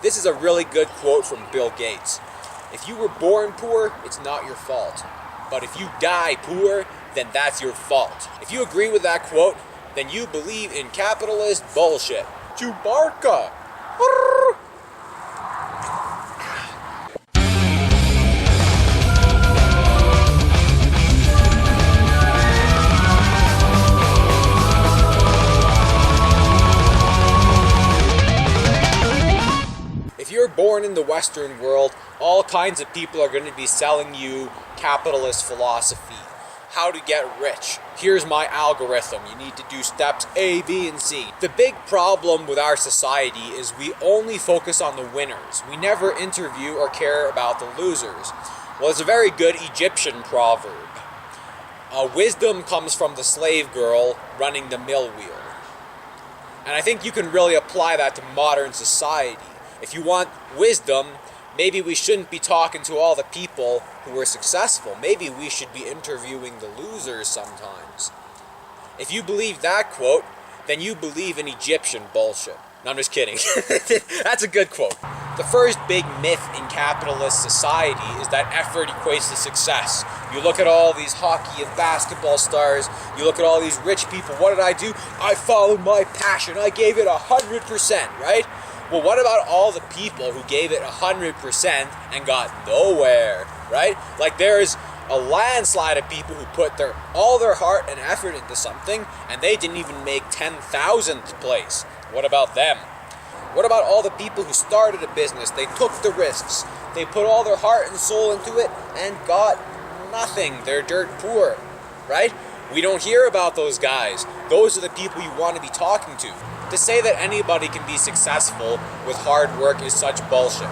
This is a really good quote from Bill Gates. If you were born poor, it's not your fault. But if you die poor, then that's your fault. If you agree with that quote, then you believe in capitalist bullshit. Chewbacca! If you're born in the Western world, all kinds of people are going to be selling you capitalist philosophy. How to get rich. Here's my algorithm. You need to do steps A, B, and C. The big problem with our society is we only focus on the winners. We never interview or care about the losers. Well, it's a very good Egyptian proverb. Wisdom comes from the slave girl running the mill wheel. And I think you can really apply that to modern society. If you want wisdom, maybe we shouldn't be talking to all the people who are successful. Maybe we should be interviewing the losers sometimes. If you believe that quote, then you believe in Egyptian bullshit. No, I'm just kidding. That's a good quote. The first big myth in capitalist society is that effort equates to success. You look at all these hockey and basketball stars, you look at all these rich people, what did I do? I followed my passion, I gave it 100%, right? Well, what about all the people who gave it 100% and got nowhere, right? Like there's a landslide of people who put all their heart and effort into something and they didn't even make 10,000th place. What about them? What about all the people who started a business? They took the risks. They put all their heart and soul into it and got nothing. They're dirt poor, right? We don't hear about those guys. Those are the people you want to be talking to. To say that anybody can be successful with hard work is such bullshit.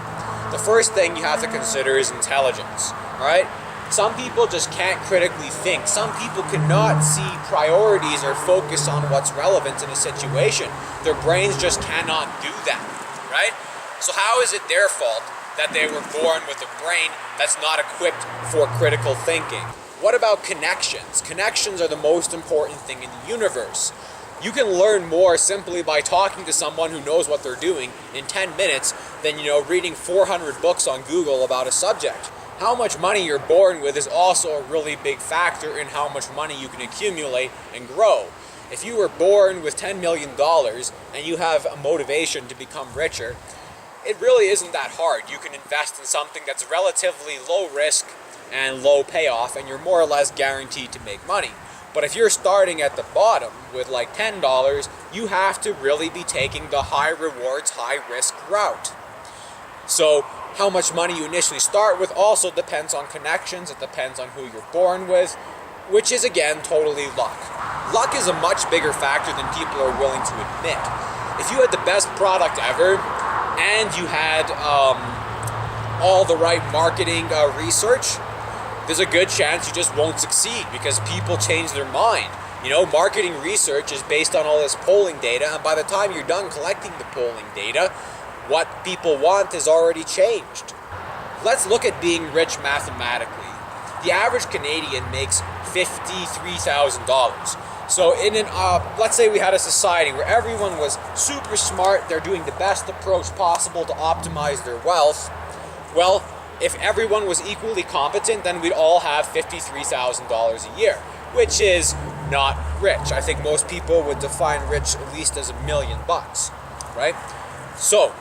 The first thing you have to consider is intelligence, alright? Some people just can't critically think. Some people cannot see priorities or focus on what's relevant in a situation. Their brains just cannot do that, right? So how is it their fault that they were born with a brain that's not equipped for critical thinking? What about connections? Connections are the most important thing in the universe. You can learn more simply by talking to someone who knows what they're doing in 10 minutes than, reading 400 books on Google about a subject. How much money you're born with is also a really big factor in how much money you can accumulate and grow. If you were born with $10 million and you have a motivation to become richer, it really isn't that hard. You can invest in something that's relatively low risk and low payoff, and you're more or less guaranteed to make money. But if you're starting at the bottom with like $10, you have to really be taking the high rewards, high risk route. So how much money you initially start with also depends on connections. It depends on who you're born with, which is again totally luck. Luck is a much bigger factor than people are willing to admit. If you had the best product ever and you had all the right marketing research, there's a good chance you just won't succeed because people change their mind. Marketing research is based on all this polling data, and by the time you're done collecting the polling data, what people want is already changed. Let's look at being rich mathematically. The average Canadian makes $53,000. So let's say we had a society where everyone was super smart, they're doing the best approach possible to optimize their wealth. Well, if everyone was equally competent, then we'd all have $53,000 a year, which is not rich. I think most people would define rich at least as $1 million, right? So,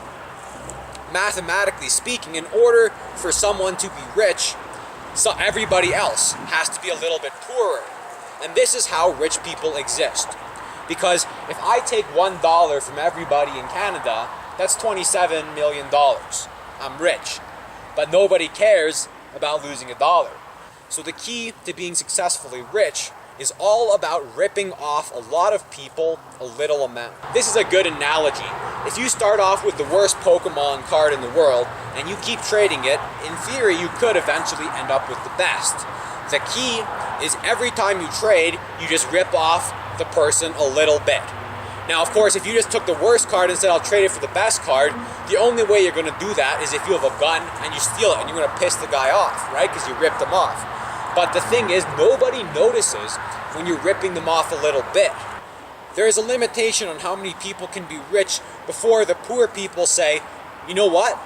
mathematically speaking, in order for someone to be rich, so everybody else has to be a little bit poorer. And this is how rich people exist. Because if I take $1 from everybody in Canada, that's $27 million. I'm rich. But nobody cares about losing $1. So the key to being successfully rich is all about ripping off a lot of people a little amount. This is a good analogy. If you start off with the worst Pokemon card in the world and you keep trading it, in theory you could eventually end up with the best. The key is every time you trade, you just rip off the person a little bit. Now, of course, if you just took the worst card and said, I'll trade it for the best card, the only way you're going to do that is if you have a gun and you steal it and you're going to piss the guy off, right? Because you ripped him off. But the thing is, nobody notices when you're ripping them off a little bit. There is a limitation on how many people can be rich before the poor people say, you know what?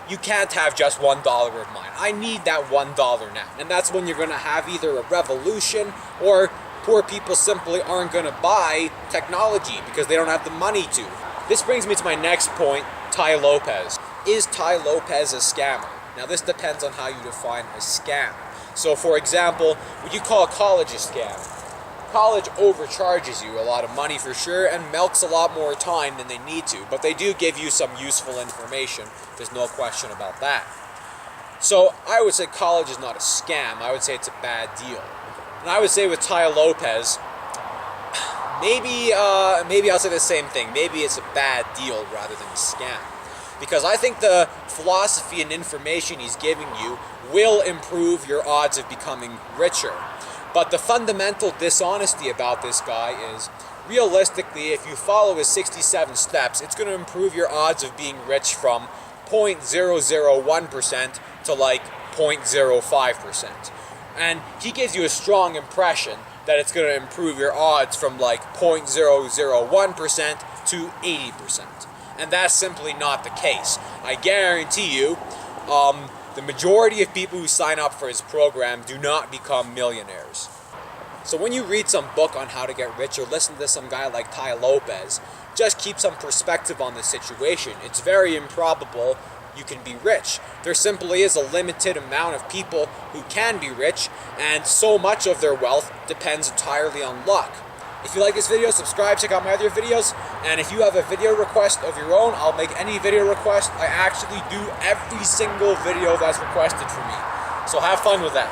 You can't have just $1 of mine. I need that $1 now. And that's when you're going to have either a revolution, or poor people simply aren't going to buy technology because they don't have the money to. This brings me to my next point, Tai Lopez. Is Tai Lopez a scammer? Now this depends on how you define a scam. So for example, would you call college a scam? College overcharges you a lot of money for sure and milks a lot more time than they need to, but they do give you some useful information. There's no question about that. So I would say college is not a scam. I would say it's a bad deal. And I would say with Tai Lopez, maybe I'll say the same thing. Maybe it's a bad deal rather than a scam. Because I think the philosophy and information he's giving you will improve your odds of becoming richer. But the fundamental dishonesty about this guy is, realistically, if you follow his 67 steps, it's going to improve your odds of being rich from 0.001% to like 0.05%. And he gives you a strong impression that it's going to improve your odds from like 0.001% to 80%. And that's simply not the case. I guarantee you, the majority of people who sign up for his program do not become millionaires. So when you read some book on how to get rich or listen to some guy like Tai Lopez, just keep some perspective on the situation. It's very improbable you can be rich. There simply is a limited amount of people who can be rich, and so much of their wealth depends entirely on luck. If you like this video, subscribe, check out my other videos, and if you have a video request of your own, I'll make any video request. I actually do every single video that's requested for me. So have fun with that.